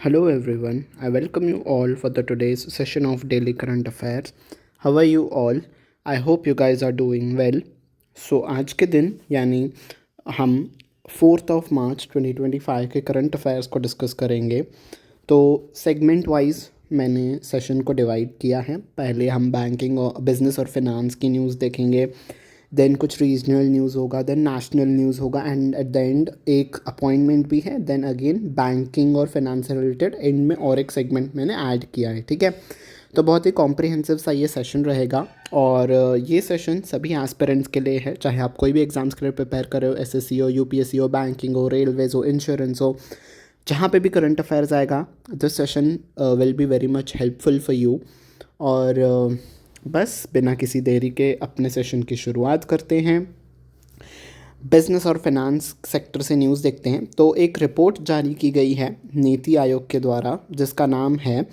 Hello everyone, I welcome you all for the today's session of Daily Current Affairs. How are you all? I hope you guys are doing well. So आज के दिन यानी हम 4 मार्च 2025 के current affairs को discuss करेंगे। तो segment wise मैंने सेशन को डिवाइड किया है। पहले हम बैंकिंग और बिजनेस और फिनांस की न्यूज़ देखेंगे, देन कुछ रीजनल न्यूज़ होगा, देन नेशनल न्यूज़ होगा एंड एट द एंड एक अपॉइंटमेंट भी है। देन अगेन बैंकिंग और फिनांस से रिलेटेड एंड में और एक सेगमेंट मैंने ऐड किया है। ठीक है, तो बहुत ही कॉम्प्रिहेंसिव सा ये सेशन रहेगा और ये सेशन सभी एस्पिरेंट्स के लिए है, चाहे आप कोई भी एग्जाम्स के लिए प्रिपेयर कर रहे हो, एसएससी हो, यूपीएससी हो, बैंकिंग हो, रेलवेज हो, इंश्योरेंस हो, जहाँ पे भी करंट अफेयर्स आएगा this session will be very much helpful for you. और बस बिना किसी देरी के अपने सेशन की शुरुआत करते हैं। बिजनेस और फाइनेंस सेक्टर से न्यूज़ देखते हैं। तो एक रिपोर्ट जारी की गई है नीति आयोग के द्वारा जिसका नाम है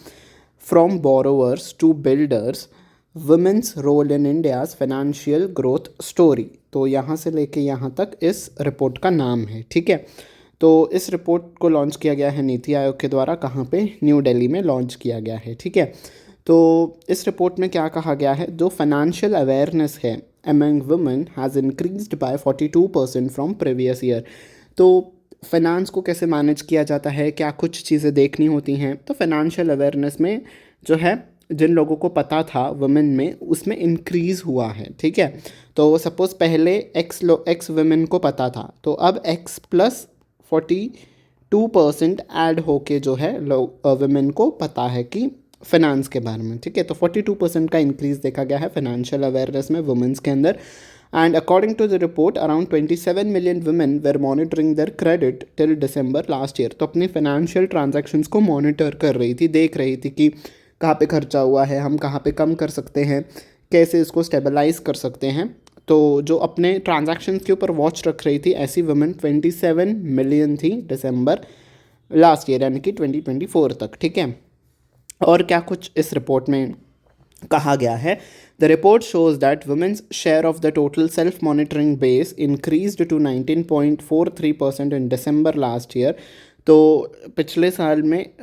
from borrowers to builders, women's role in India's financial growth story. तो यहाँ से लेके यहाँ तक इस रिपोर्ट का नाम है। ठीक है, तो इस रिपोर्ट को लॉन्च किया गया है नीति आयोग के द्वारा। कहाँ पे? न्यू दिल्ली में लॉन्च किया गया है। ठीक है, तो इस रिपोर्ट में क्या कहा गया है? जो फाइनेंशियल अवेयरनेस है among women has increased by 42% from previous year. तो फाइनेंस को कैसे मैनेज किया जाता है, क्या कुछ चीज़ें देखनी होती हैं, तो फाइनेंशियल अवेयरनेस में जो है जिन लोगों को पता था वुमेन में, उसमें इंक्रीज़ हुआ है। ठीक है, तो सपोज़ पहले एक्स वुमेन को पता था, तो अब एक्स प्लस 42% ऐड होके जो है वुमेन को पता है कि फाइनेंस के बारे में। ठीक है, तो 42% का इंक्रीज़ देखा गया है फाइनेंशियल अवेयरनेस में वुमेंस के अंदर। And according to the report around 27 million women were monitoring their credit till December last year. तो अपनी फाइनेंशियल ट्रांजैक्शंस को मॉनिटर कर रही थी, देख रही थी कि कहाँ पे खर्चा हुआ है, हम कहाँ पे कम कर सकते हैं, कैसे इसको स्टेबलाइज कर सकते हैं। तो जो अपने ट्रांजैक्शंस के ऊपर वॉच रख रही थी ऐसी वुमेन 27 मिलियन थी दिसंबर लास्ट ईयर यानी कि 2024 तक। ठीक है, और क्या कुछ इस रिपोर्ट में कहा गया है? The report shows that women's share of the total self monitoring base increased to 19.43% in December last year. तो पिछले साल में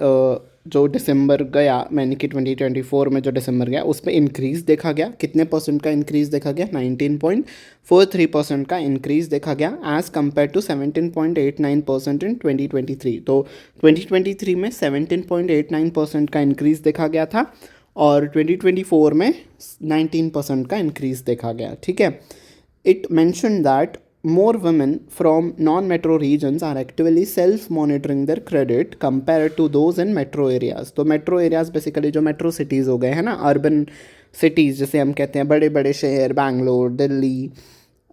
जो दिसंबर गया, मैंने कि 2024 में जो दिसंबर गया उस पर इंक्रीज़ देखा गया। कितने परसेंट का इंक्रीज़ देखा गया? 19.43% का इंक्रीज़ देखा गया एज़ कम्पेयर टू 17.89% इन 2023। तो 2023 में 17.89% का इंक्रीज़ देखा गया था और 2024 में 19% का इंक्रीज़ देखा गया। ठीक है, it mention that more women from non-metro regions are actively self-monitoring their credit compared to those in metro areas। तो metro areas बेसिकली जो metro cities हो गए हैं ना, urban cities जिसे हम कहते हैं, बड़े बड़े शहर, बैंगलोर, दिल्ली,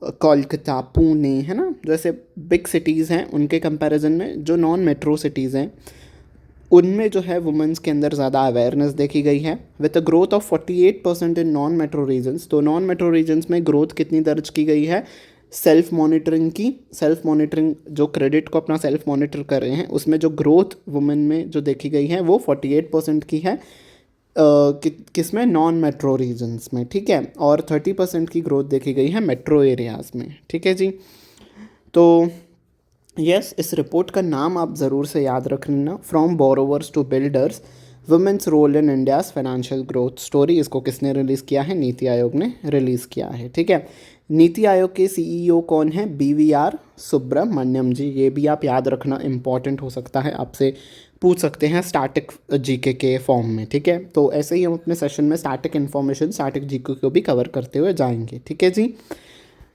कोलकाता, पुणे, है ना, जैसे बिग सिटीज़ हैं, उनके कंपैरिजन में जो नॉन मेट्रो सिटीज़ हैं उनमें जो है वुमेंस के अंदर ज़्यादा अवेयरनेस देखी गई है with a growth of 48% in non metro regions. तो नॉन मेट्रो रीजन्स में ग्रोथ कितनी दर्ज की गई है? सेल्फ मॉनिटरिंग की, सेल्फ मॉनिटरिंग जो क्रेडिट को अपना सेल्फ मॉनिटर कर रहे हैं उसमें जो ग्रोथ वुमेन में जो देखी गई है वो 48% की है। किसमें? नॉन मेट्रो रीजन्स में। ठीक है, और 30% की ग्रोथ देखी गई है मेट्रो एरियाज़ में। ठीक है जी, तो यस, इस रिपोर्ट का नाम आप ज़रूर से याद रख लेना, from borrowers to builders, women's role in India's financial growth story. इसको किसने रिलीज़ किया है? नीति आयोग ने रिलीज़ किया है। ठीक है, नीति आयोग के सीईओ कौन है? BVR सुब्रमण्यम जी। ये भी आप याद रखना, इम्पॉर्टेंट हो सकता है, आपसे पूछ सकते हैं स्टैटिक जीके के फॉर्म में। ठीक है, तो ऐसे ही हम अपने सेशन में स्टैटिक इन्फॉर्मेशन, स्टैटिक जीके को भी कवर करते हुए जाएंगे। ठीक है जी,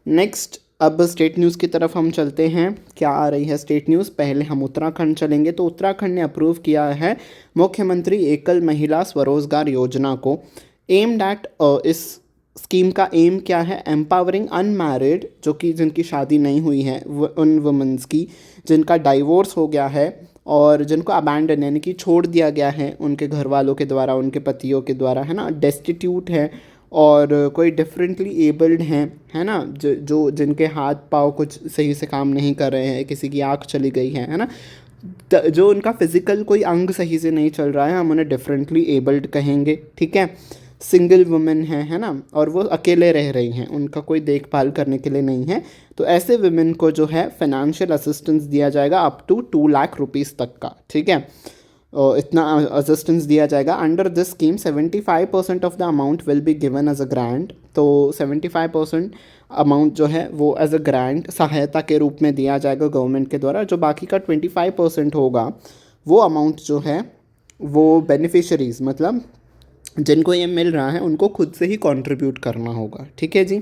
नेक्स्ट अब स्टेट न्यूज़ की तरफ हम चलते हैं। क्या आ रही है स्टेट न्यूज़? पहले हम उत्तराखंड चलेंगे। तो उत्तराखंड ने अप्रूव किया है मुख्यमंत्री एकल महिला स्वरोजगार योजना को। एम्ड एट, इस स्कीम का एम क्या है? एम्पावरिंग अनमैरिड, जो कि जिनकी शादी नहीं हुई है, उन वुमेंस की जिनका डाइवोर्स हो गया है और जिनको अबैंडन यानी कि छोड़ दिया गया है उनके घर वालों के द्वारा, उनके पतियों के द्वारा, है ना, डेस्टिट्यूट है और कोई डिफरेंटली एबल्ड हैं, है ना, जो जिनके हाथ पाँव कुछ सही से काम नहीं कर रहे हैं, किसी की आँख चली गई है ना, जो उनका फिजिकल कोई अंग सही से नहीं चल रहा है, हम उन्हें डिफरेंटली एबल्ड कहेंगे। ठीक है, सिंगल वुमेन है ना, और वो अकेले रह रही हैं, उनका कोई देखभाल करने के लिए नहीं है, तो ऐसे वुमेन को जो है फाइनेंशियल असिस्टेंस दिया जाएगा अप टू 2 लाख रुपीज़ तक का। ठीक है, इतना असिस्टेंस दिया जाएगा। Under this scheme 75% of the amount will be given as a grant. तो 75% अमाउंट जो है वो एज अ ग्रांट सहायता के रूप में दिया जाएगा गवर्नमेंट के द्वारा। जो बाकी का 25% होगा वो अमाउंट जो है वो बेनिफिशरीज मतलब जिनको ये मिल रहा है उनको खुद से ही कंट्रीब्यूट करना होगा। ठीक है जी।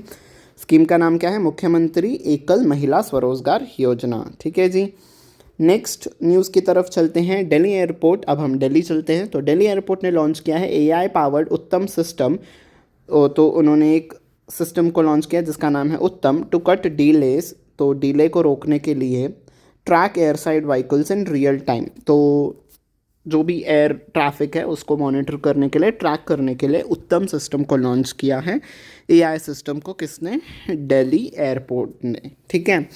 स्कीम का नाम क्या है? मुख्यमंत्री एकल महिला स्वरोजगार योजना। ठीक है जी। नेक्स्ट न्यूज़ की तरफ चलते हैं। दिल्ली एयरपोर्ट, अब हम दिल्ली चलते हैं। तो दिल्ली एयरपोर्ट ने लॉन्च किया है एआई पावर्ड उत्तम सिस्टम। तो उन्होंने एक सिस्टम को लॉन्च किया जिसका नाम है उत्तम टू कट डीलेस। तो डीले को रोकने के लिए track air side vehicles in real time. तो जो भी एयर ट्रैफिक है उसको मॉनिटर करने के लिए, ट्रैक करने के लिए उत्तम सिस्टम को लॉन्च किया है। एआई सिस्टम को किसने? दिल्ली एयरपोर्ट ने। ठीक है।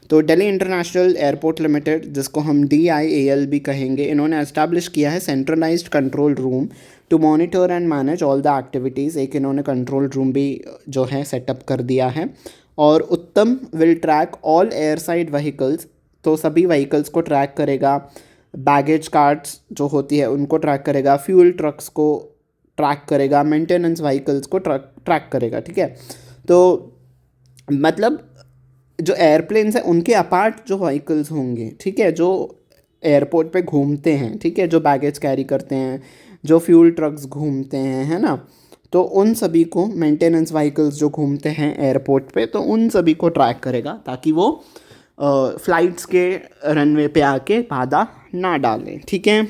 तो दिल्ली इंटरनेशनल एयरपोर्ट लिमिटेड, जिसको हम DIAL भी कहेंगे, इन्होंने एस्टैब्लिश किया है centralised control room to monitor and manage all the activities. एक इन्होंने कंट्रोल रूम भी जो है सेटअप कर दिया है। और उत्तम will track all air side vehicles. तो सभी व्हीकल्स को ट्रैक करेगा। बैगेज कार्ट्स जो होती है उनको ट्रैक करेगा। फ्यूल ट्रक्स को ट्रैक करेगा। मेंटेनेंस व्हीकल्स को ट्रैक करेगा। ठीक है। तो मतलब जो एयरप्लेन्स हैं उनके अपार्ट जो व्हीकल्स होंगे, ठीक है, जो एयरपोर्ट पे घूमते हैं, ठीक है, जो बैगेज कैरी करते हैं, जो फ्यूल ट्रक्स घूमते हैं, है ना, तो उन सभी को, मेंटेनेंस व्हीकल्स जो घूमते हैं एयरपोर्ट पे, तो उन सभी को ट्रैक करेगा ताकि वो फ्लाइट्स के रनवे पे आके बाधा ना डालें। ठीक है।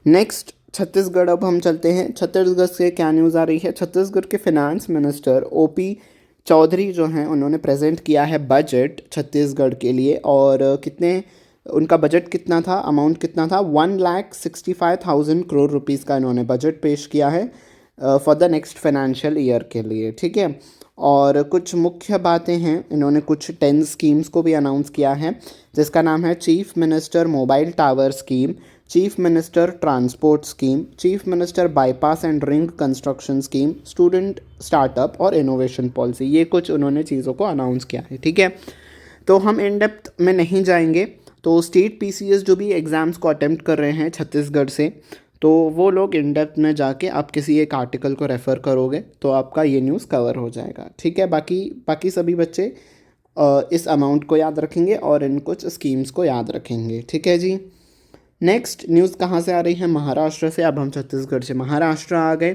नेक्स्ट छत्तीसगढ़ अब हम चलते हैं। छत्तीसगढ़ से क्या न्यूज़ आ रही है? छत्तीसगढ़ के फिनेंस मिनिस्टर OP चौधरी जो हैं उन्होंने प्रेजेंट किया है बजट छत्तीसगढ़ के लिए। और कितने उनका बजट कितना था, अमाउंट कितना था? 1,65,000 करोड़ रुपीज़ का इन्होंने बजट पेश किया है for the next financial year के लिए। ठीक है। और कुछ मुख्य बातें हैं, इन्होंने कुछ 10 स्कीम्स को भी अनाउंस किया है जिसका नाम है chief minister mobile tower scheme, chief minister transport scheme, chief minister bypass and ring construction scheme, student startup और इनोवेशन पॉलिसी। ये कुछ उन्होंने चीज़ों को अनाउंस किया है। ठीक है। तो हम इन डेप्थ में नहीं जाएंगे। तो स्टेट PCS जो भी एग्ज़ाम्स को अटेम्प्ट कर रहे हैं छत्तीसगढ़ से, तो वो लोग इन डेप्थ में जाके आप किसी एक आर्टिकल को रेफ़र करोगे तो आपका ये न्यूज़ कवर हो जाएगा। ठीक है। बाकी सभी बच्चे इस अमाउंट को याद रखेंगे और इन कुछ स्कीम्स को याद रखेंगे। ठीक है जी। नेक्स्ट न्यूज़ कहाँ से आ रही है? महाराष्ट्र से। अब हम छत्तीसगढ़ से महाराष्ट्र आ गए।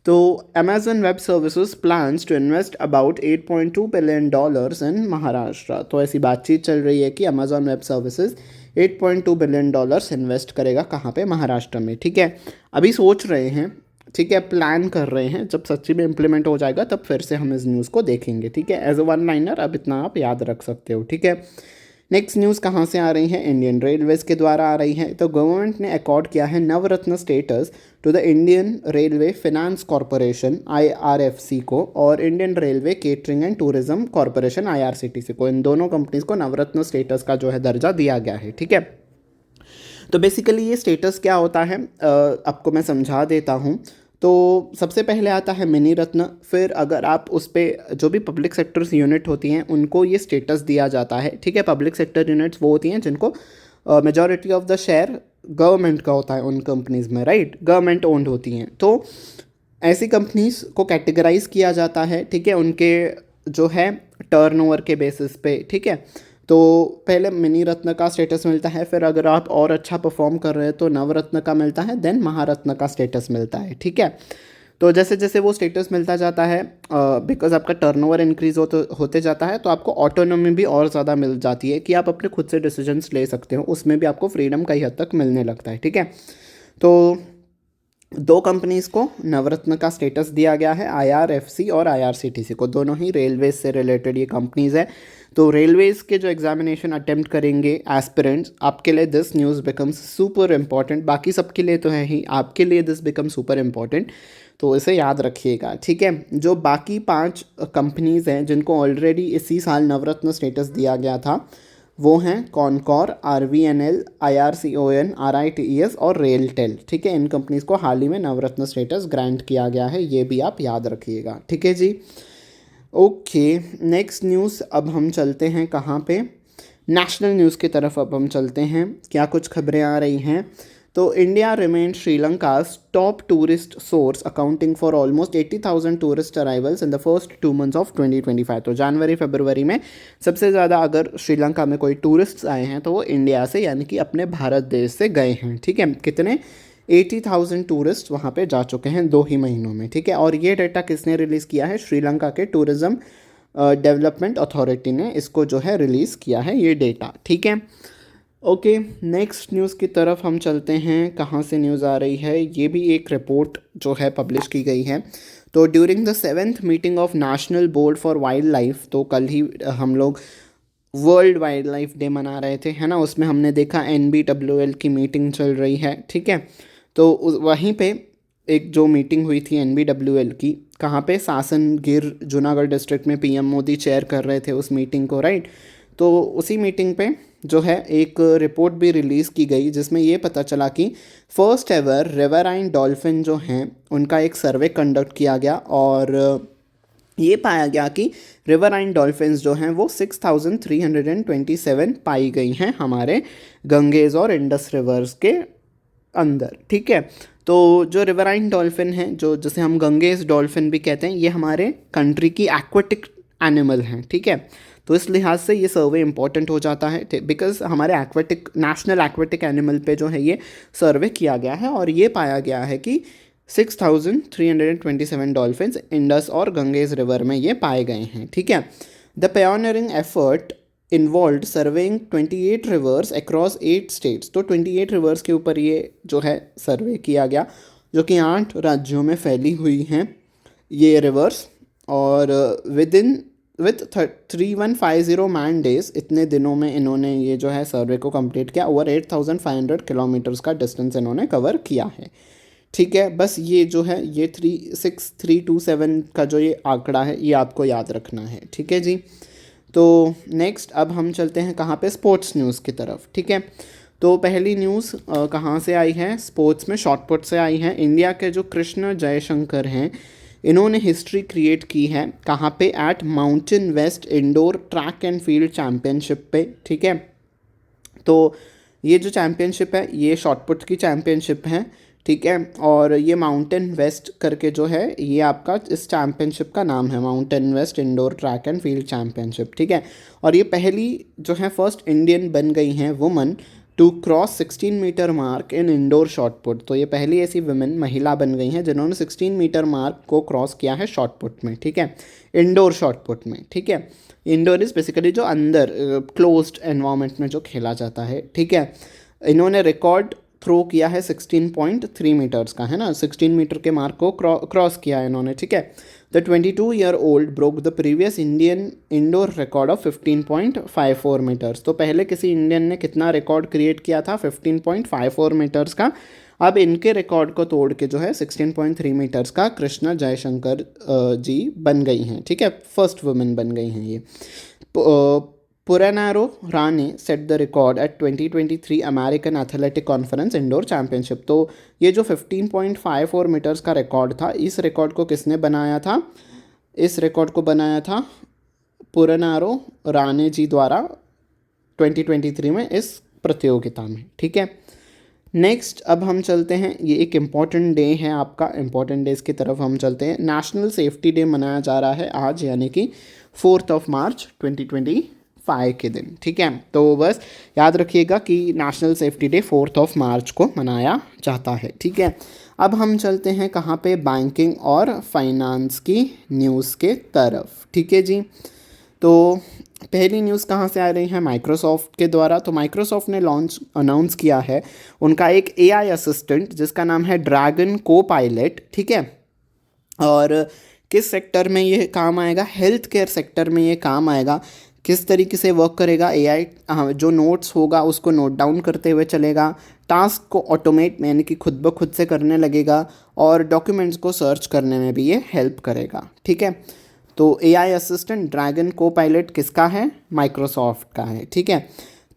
तो Amazon web services plans to invest about $8.2 billion in Maharashtra. तो ऐसी बातचीत चल रही है कि Amazon web services $8.2 billion invest करेगा कहाँ पे? महाराष्ट्र में। ठीक है। अभी सोच रहे हैं, ठीक है, प्लान कर रहे हैं। जब सच्ची में इम्प्लीमेंट हो जाएगा तब फिर से हम इस न्यूज़ को देखेंगे। ठीक है। एज अ वन लाइनर अब इतना आप याद रख सकते हो। ठीक है। नेक्स्ट न्यूज़ कहाँ से आ रही है? इंडियन रेलवेज़ के द्वारा आ रही है। तो गवर्नमेंट ने अकॉर्ड किया है Navratna status to the Indian railway finance corporation IRFC को और Indian railway catering and tourism corporation IRCTC को। इन दोनों कंपनीज को नवरत्न स्टेटस का जो है दर्जा दिया गया है। ठीक है। तो बेसिकली ये स्टेटस क्या होता है आपको मैं समझा देता हूँ। तो सबसे पहले आता है मिनी रत्न। फिर अगर आप उस पर जो भी पब्लिक सेक्टर्स यूनिट होती हैं उनको ये स्टेटस दिया जाता है। ठीक है। पब्लिक सेक्टर यूनिट्स वो होती हैं जिनको majority of the share government का होता है उन कंपनीज़ में, राइट, गवर्नमेंट ओन्ड होती हैं। तो ऐसी कंपनीज को कैटेगराइज किया जाता है। ठीक है। उनके जो है टर्नओवर के बेसिस पे। ठीक है। तो पहले मिनी रत्न का स्टेटस मिलता है, फिर अगर आप और अच्छा परफॉर्म कर रहे हैं तो नवरत्न का मिलता है, देन महारत्न का स्टेटस मिलता है। ठीक है। तो जैसे जैसे वो स्टेटस मिलता जाता है, बिकॉज आपका टर्नओवर इंक्रीज होते जाता है, तो आपको ऑटोनॉमी भी और ज़्यादा मिल जाती है कि आप अपने खुद से डिसीजंस ले सकते हो। उसमें भी आपको फ्रीडम कई हद तक मिलने लगता है। ठीक है। तो 2 कंपनीज़ को नवरत्न का स्टेटस दिया गया है, IRFC और IRCTC को। दोनों ही रेलवेज से रिलेटेड ये कंपनीज़ है। तो रेलवेज़ के जो एग्जामिनेशन अटेम्प्ट करेंगे एस्पिरेंट्स, आपके लिए this news becomes super important. बाकी सबके लिए तो है ही, आपके लिए दिस बिकम सुपर इम्पॉर्टेंट। तो इसे याद रखिएगा। ठीक है। जो बाकी 5 कंपनीज़ हैं जिनको ऑलरेडी इसी साल नवरत्न स्टेटस दिया गया था वो हैं कॉनकॉर, RVNL, IRCON, RITES और रेलटेल। ठीक है। इन कंपनीज़ को हाल ही में नवरत्न स्टेटस ग्रांट किया गया है, ये भी आप याद रखिएगा। ठीक है जी। ओके। नेक्स्ट न्यूज़ अब हम चलते हैं कहाँ पे? नेशनल न्यूज़ की तरफ अब हम चलते हैं, क्या कुछ खबरें आ रही हैं। तो India remain Sri Lanka's top tourist source accounting for almost 80,000 tourist arrivals in the first 2 months of 2025। तो जनवरी फरवरी में सबसे ज़्यादा अगर श्रीलंका में कोई टूरिस्ट आए हैं तो वो इंडिया से यानी कि अपने भारत देश से गए हैं। ठीक है, कितने 80,000 टूरिस्ट वहाँ पे जा चुके हैं 2 ही महीनों में। ठीक है, और ये डाटा किसने रिलीज़ किया है? श्रीलंका के टूरिज़्म डेवलपमेंट अथॉरिटी ने इसको जो है रिलीज़ किया है ये डेटा। ठीक है, ओके, नेक्स्ट न्यूज़ की तरफ हम चलते हैं। कहाँ से न्यूज़ आ रही है? ये भी एक रिपोर्ट जो है पब्लिश की गई है। तो during the 7th meeting of national board for wild life, तो कल ही हम लोग वर्ल्ड वाइल्ड लाइफ डे मना रहे थे, है ना। उसमें हमने देखा NBWL की मीटिंग चल रही है। ठीक है, तो वहीं पे एक जो मीटिंग हुई थी NBWL की, कहाँ पे? सासन गिर जूनागढ़ डिस्ट्रिक्ट में PM मोदी चेयर कर रहे थे उस मीटिंग को, राइट। तो उसी मीटिंग पे जो है एक रिपोर्ट भी रिलीज़ की गई जिसमें ये पता चला कि फर्स्ट एवर रिवराइन डॉल्फिन जो हैं उनका एक सर्वे कंडक्ट किया गया और ये पाया गया कि रिवराइन डॉल्फिन्स जो हैं वो 6,327 पाई गई हैं हमारे गंगेज और इंडस रिवर्स के अंदर। ठीक है, तो जो रिवराइन डॉल्फिन हैं, जो जिसे हम गंगेज डॉल्फिन भी कहते हैं, ये हमारे कंट्री की एक्वेटिक एनिमल हैं। ठीक है, तो इस लिहाज से ये सर्वे इंपॉर्टेंट हो जाता है बिकॉज हमारे एक्वेटिक नेशनल एक्वेटिक एनिमल पे जो है ये सर्वे किया गया है और ये पाया गया है कि 6,327 डॉल्फिन्स इंडस और गंगेज रिवर में ये पाए गए हैं। ठीक है, the pioneering effort involve surveying 28 reverse across 8 states. तो 28 रिवर्स के ऊपर ये जो है सर्वे किया गया, जो कि 8 राज्यों में फैली हुई हैं ये रिवर्स, और विथ 3150 मैन डेज, इतने दिनों में इन्होंने ये जो है सर्वे को कंप्लीट किया। ओवर 8,500 किलोमीटर्स का डिस्टेंस इन्होंने कवर किया है। ठीक है, बस ये जो है ये 36327 का जो ये आंकड़ा है ये आपको याद रखना है। ठीक है जी, तो नेक्स्ट अब हम चलते हैं कहाँ पे? स्पोर्ट्स न्यूज़ की तरफ। ठीक है, तो पहली न्यूज़ कहाँ से आई है? स्पोर्ट्स में शॉटपुट से आई है। इंडिया के जो कृष्ण जयशंकर हैं इन्होंने हिस्ट्री क्रिएट की है। कहाँ पे? At Mountain West indoor track and field championship पे। ठीक है, तो ये जो चैम्पियनशिप है ये शॉटपुट की चैम्पियनशिप है। ठीक है, और ये माउंटेन वेस्ट करके जो है ये आपका इस चैम्पियनशिप का नाम है, Mountain West indoor track and field championship. ठीक है, और ये पहली जो है फर्स्ट इंडियन बन गई हैं woman to cross 16 metre mark in indoor shot put. तो ये पहली ऐसी वुमेन महिला बन गई हैं जिन्होंने 16 मीटर मार्क को क्रॉस किया है शॉटपुट में। ठीक है, इंडोर शॉटपुट में। ठीक है, इंडोर इज़ बेसिकली जो अंदर क्लोज्ड एनवायरनमेंट में जो खेला जाता है। ठीक है, इन्होंने रिकॉर्ड थ्रो किया है 16.3 मीटर्स का, है ना। 16 मीटर के मार्क को क्रॉस किया है इन्होंने। ठीक है, the 22-year-old broke the previous Indian indoor record of 15.54 metres. तो पहले किसी इंडियन ने कितना रिकॉर्ड क्रिएट किया था? 15.54 मीटर्स का। अब इनके रिकॉर्ड को तोड़ के जो है 16.3 मीटर्स का कृष्णा जयशंकर जी बन गई हैं। ठीक है, फर्स्ट वुमेन बन गई हैं ये। पुरानारो रानी set the record at 2023 American athletic conference indoor championship. तो ये जो 15.54 मीटर्स का रिकॉर्ड था, इस रिकॉर्ड को किसने बनाया था? इस रिकॉर्ड को बनाया था पुरानारो रानी जी द्वारा 2023 में इस प्रतियोगिता में। ठीक है, नेक्स्ट अब हम चलते हैं, ये एक इम्पॉर्टेंट डे है आपका, इम्पॉर्टेंट डेज की तरफ हम चलते हैं। नेशनल सेफ्टी डे मनाया जा रहा है आज, यानी कि 4 मार्च 2025 के दिन। ठीक है, तो बस याद रखिएगा कि नेशनल सेफ्टी डे 4 मार्च को मनाया जाता है। ठीक है, अब हम चलते हैं कहाँ पे? बैंकिंग और फाइनेंस की न्यूज़ के तरफ। ठीक है जी, तो पहली न्यूज़ कहाँ से आ रही है? माइक्रोसॉफ्ट के द्वारा। तो माइक्रोसॉफ्ट ने अनाउंस किया है उनका एक AI असिस्टेंट जिसका नाम है ड्रैगन को पायलट। ठीक है, और किस सेक्टर में ये काम आएगा? हेल्थ केयर सेक्टर में ये काम आएगा। किस तरीके से वर्क करेगा AI? जो नोट्स होगा उसको नोट डाउन करते हुए चलेगा, टास्क को ऑटोमेट यानी कि खुद ब खुद से करने लगेगा, और डॉक्यूमेंट्स को सर्च करने में भी ये हेल्प करेगा। ठीक है, तो AI असिस्टेंट ड्रैगन को पायलट किसका है? माइक्रोसॉफ्ट का है। ठीक है,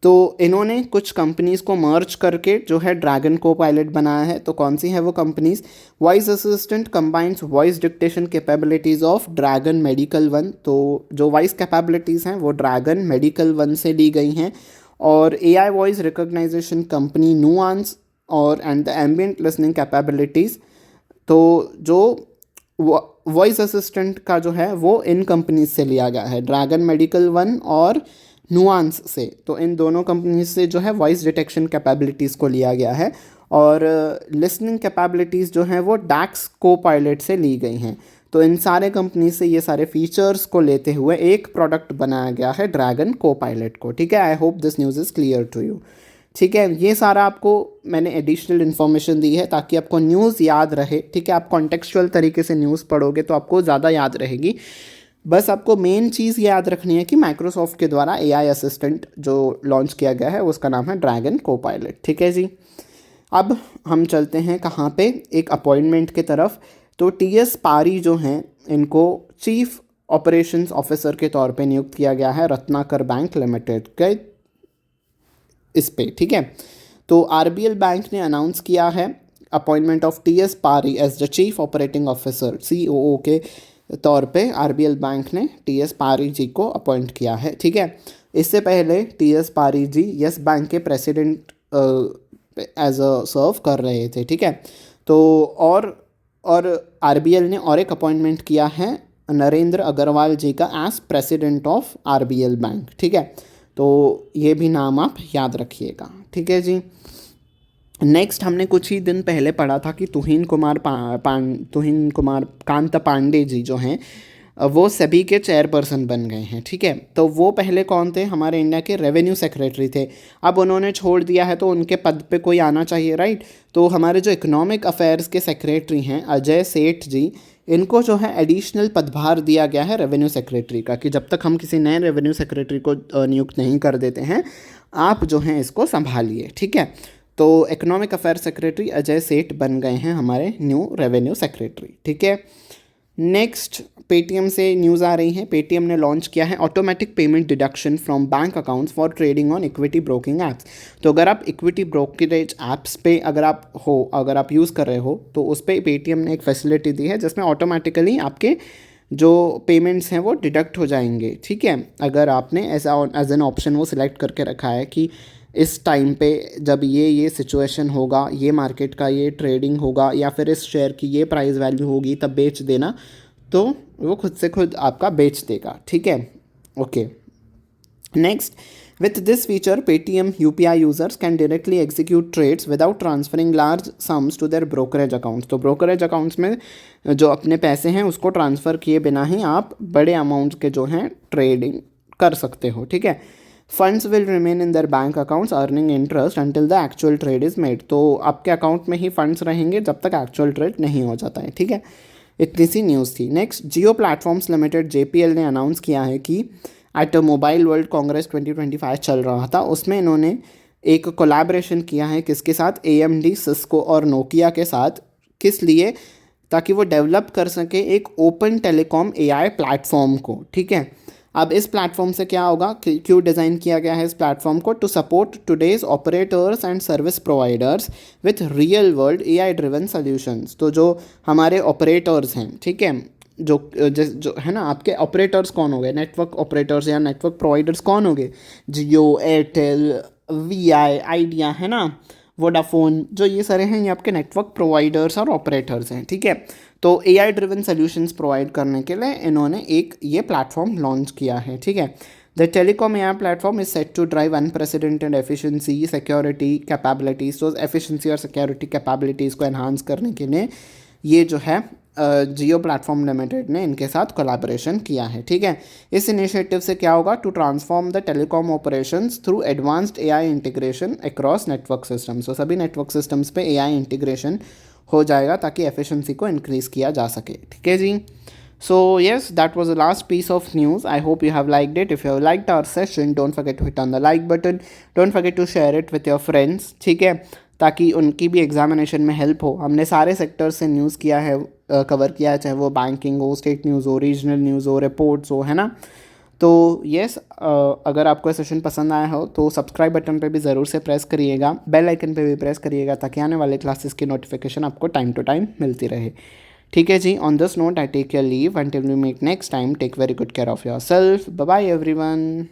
तो इन्होंने कुछ कंपनीज़ को मर्ज करके जो है ड्रैगन को पायलट बनाया है। तो कौन सी है वो companies? Voice assistant combines voice dictation capabilities of dragon medical one. तो जो वॉइस कैपेबिलिटीज़ हैं वो ड्रैगन मेडिकल वन से ली गई हैं। और AI voice recognition company Nuance और and the ambient listening capabilities. तो जो वॉइस असिस्टेंट का जो है वो इन कंपनीज से लिया गया है, ड्रैगन मेडिकल वन और नुआंस से। तो इन दोनों कंपनीज से जो है वॉइस डिटेक्शन कैपेबिलिटीज़ को लिया गया है। और लिसनिंग कैपेबिलिटीज़ जो हैं वो डैक्स को पायलट से ली गई हैं। तो इन सारे कंपनी से ये सारे फीचर्स को लेते हुए एक प्रोडक्ट बनाया गया है ड्रैगन को पायलट को। ठीक है, I hope this news is clear to you. ठीक है, ये सारा आपको मैंने एडिशनल इन्फॉर्मेशन दी है ताकि आपको न्यूज़ याद रहे। ठीक है, आप कॉन्टेक्चुअल तरीके से न्यूज़ पढ़ोगे तो आपको ज़्यादा याद रहेगी। बस आपको मेन चीज़ याद रखनी है कि माइक्रोसॉफ्ट के द्वारा एआई असिस्टेंट जो लॉन्च किया गया है उसका नाम है ड्रैगन को पायलट। ठीक है जी, अब हम चलते हैं कहाँ पे, एक अपॉइंटमेंट की तरफ। तो टीएस पारी जो हैं इनको चीफ ऑपरेशंस ऑफिसर के तौर पे नियुक्त किया गया है रत्नाकर बैंक लिमिटेड के इस पे। ठीक है, तो आरबीएल बैंक ने अनाउंस किया है appointment of TS Pari as the chief operating officer, COO के तौर पे आरबीएल बैंक ने टीएस पारी जी को अपॉइंट किया है। ठीक है, इससे पहले टीएस पारी जी यस बैंक के प्रेसिडेंट एज अ सर्व कर रहे थे। ठीक है, तो और आरबीएल ने और एक अपॉइंटमेंट किया है नरेंद्र अग्रवाल जी का as president of RBL bank. ठीक है, तो ये भी नाम आप याद रखिएगा। ठीक है जी, नेक्स्ट हमने कुछ ही दिन पहले पढ़ा था कि तुहिन कुमार कांत पांडे जी जो हैं वो सभी के चेयरपर्सन बन गए हैं। ठीक है, तो वो पहले कौन थे? हमारे इंडिया के रेवेन्यू सेक्रेटरी थे। अब उन्होंने छोड़ दिया है तो उनके पद पे कोई आना चाहिए, राइट। तो हमारे जो इकोनॉमिक अफेयर्स के सेक्रेटरी हैं अजय सेठ जी, इनको जो है एडिशनल पदभार दिया गया है रेवेन्यू सेक्रेटरी का, कि जब तक हम किसी नए रेवेन्यू सेक्रेटरी को नियुक्त नहीं कर देते हैं आप जो हैं इसको संभालिए। ठीक है, तो इकोनॉमिक अफेयर सेक्रेटरी अजय सेठ बन गए हैं हमारे न्यू रेवेन्यू सेक्रेटरी। ठीक है, नेक्स्ट पेटीएम से न्यूज़ आ रही है। पेटीएम ने लॉन्च किया है automatic payment deduction from bank accounts for trading on equity broking apps. तो अगर आप इक्विटी ब्रोकरेज ऐप्स पे अगर आप यूज़ कर रहे हो तो उस पर पेटीएम ने एक फैसिलिटी दी है जिसमें ऑटोमेटिकली आपके जो पेमेंट्स हैं वो डिडक्ट हो जाएंगे। ठीक है, अगर आपने एज एन ऑप्शन वो सिलेक्ट करके रखा है कि इस टाइम पे जब ये सिचुएशन होगा, ये मार्केट का ये ट्रेडिंग होगा या फिर इस शेयर की ये प्राइस वैल्यू होगी तब बेच देना, तो वो खुद से खुद आपका बेच देगा। ठीक है, okay. Next, with this feature Paytm UPI users can directly execute trades without transferring large sums to their brokerage accounts. तो ब्रोकरेज अकाउंट्स में जो अपने पैसे हैं उसको ट्रांसफ़र किए बिना ही आप बड़े अमाउंट्स के जो हैं ट्रेडिंग कर सकते हो। ठीक है, funds will remain in their bank accounts earning interest until the actual trade is made. तो आपके अकाउंट में ही फंड्स रहेंगे जब तक एक्चुअल ट्रेड नहीं हो जाता है। ठीक है, इतनी सी न्यूज़ थी। नेक्स्ट, जियो प्लेटफॉर्म्स लिमिटेड जेपीएल ने अनाउंस किया है कि एट मोबाइल वर्ल्ड कांग्रेस 2025 चल रहा था, उसमें इन्होंने एक कोलैबोरेशन किया है किसके साथ? एएमडी, सिस्को और नोकिया के साथ। किस लिए? ताकि वो डेवलप कर सके एक ओपन टेलीकॉम एआई प्लेटफॉर्म को। ठीक है, अब इस प्लेटफॉर्म से क्या होगा, क्यों डिज़ाइन किया गया है इस प्लेटफॉर्म को? To support today's operators and service providers with real world AI driven solutions. तो जो हमारे ऑपरेटर्स हैं, ठीक है, जो है ना, आपके ऑपरेटर्स कौन हो गए? नेटवर्क ऑपरेटर्स या नेटवर्क प्रोवाइडर्स कौन हो गए? जियो, एयरटेल, वीआई, आइडिया, है ना, वोडाफोन, जो ये सारे हैं ये आपके नेटवर्क प्रोवाइडर्स और ऑपरेटर्स हैं। ठीक है, तो एआई ड्रिवन सॉल्यूशंस प्रोवाइड करने के लिए इन्होंने एक ये प्लेटफॉर्म लॉन्च किया है। ठीक है, the telecom AI platform is set to drive unprecedented efficiency, security capabilities. तो एफिशिएंसी और सिक्योरिटी कैपेबिलिटीज़ को एनहांस करने के लिए ये जो है जियो प्लेटफॉर्म लिमिटेड ने इनके साथ कोलैबोरेशन किया है। ठीक है, इस इनिशिएटिव से क्या होगा? To transform the telecom operations through advanced AI integration across network systems. तो सभी नेटवर्क सिस्टम्स पे एआई इंटीग्रेशन हो जाएगा ताकि एफिशिएंसी को इंक्रीज किया जा सके। ठीक है जी, so yes, that was the last piece of news. I hope you have liked it. If you have liked our session, don't forget to hit on the like button. Don't forget to share it with your friends. ठीक है, ताकि उनकी भी examination में help हो। हमने सारे sector से न्यूज़ कवर किया है, चाहे वो बैंकिंग हो, स्टेट न्यूज़ हो, रीजनल न्यूज़ हो, रिपोर्ट्स हो, है ना। तो यस, अगर आपको ये सेशन पसंद आया हो तो सब्सक्राइब बटन पे भी ज़रूर से प्रेस करिएगा, बेल आइकन पे भी प्रेस करिएगा ताकि आने वाले क्लासेस की नोटिफिकेशन आपको टाइम टू टाइम मिलती रहे। ठीक है जी, on this note I take your leave until we meet next time. Take very good care of yourself. Bye bye everyone.